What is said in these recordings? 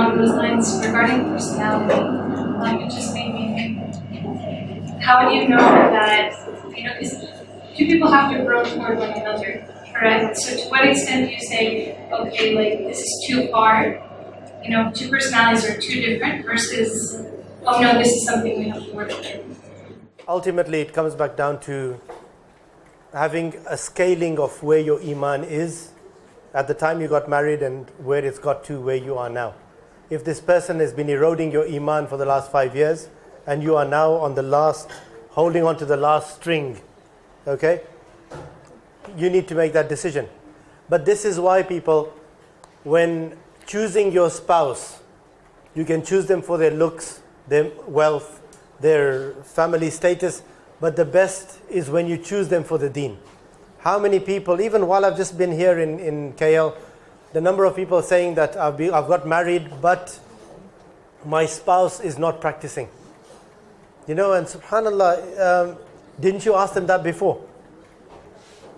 along those lines regarding personality. It just made me think, how do you know that, do people have to grow toward one another, correct? So to what extent do you say, okay, like this is too far, two personalities are too different versus, oh no, this is something we have to work with? Ultimately, it comes back down to having a scaling of where your iman is at the time you got married and where it's got to where you are now. If this person has been eroding your iman for the last 5 years and you are now on the last, holding on to the last string, okay, you need to make that decision. But this is why people, when choosing your spouse, you can choose them for their looks, their wealth, their family status, but the best is when you choose them for the deen. How many people, even while I've just been here in KL, the number of people saying that I've got married, but my spouse is not practicing. And subhanAllah, didn't you ask them that before?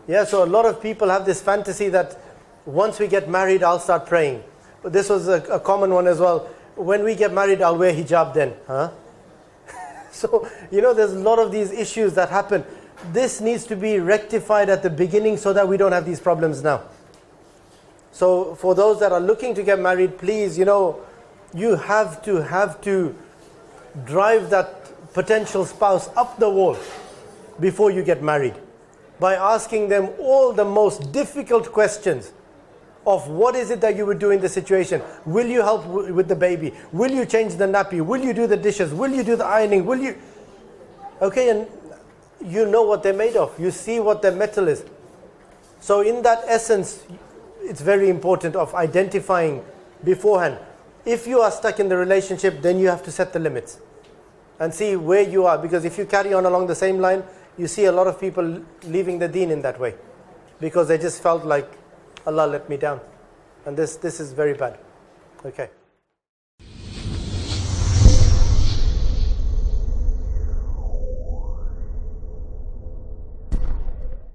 Yeah, so a lot of people have this fantasy that once we get married, I'll start praying. But this was a common one as well. When we get married, I'll wear hijab then. Huh? So, there's a lot of these issues that happen. This needs to be rectified at the beginning so that we don't have these problems now. So, for those that are looking to get married, please, you have to drive that potential spouse up the wall before you get married, by asking them all the most difficult questions of what is it that you would do in the situation. Will you help with the baby? Will you change the nappy? Will you do the dishes? Will you do the ironing? Will you? Okay, and you know what they're made of. You see what their metal is. So in that essence, it's very important of identifying beforehand. If you are stuck in the relationship, then you have to set the limits and see where you are. Because if you carry on along the same line, you see a lot of people leaving the deen in that way, because they just felt like, Allah let me down. And this is very bad. Okay.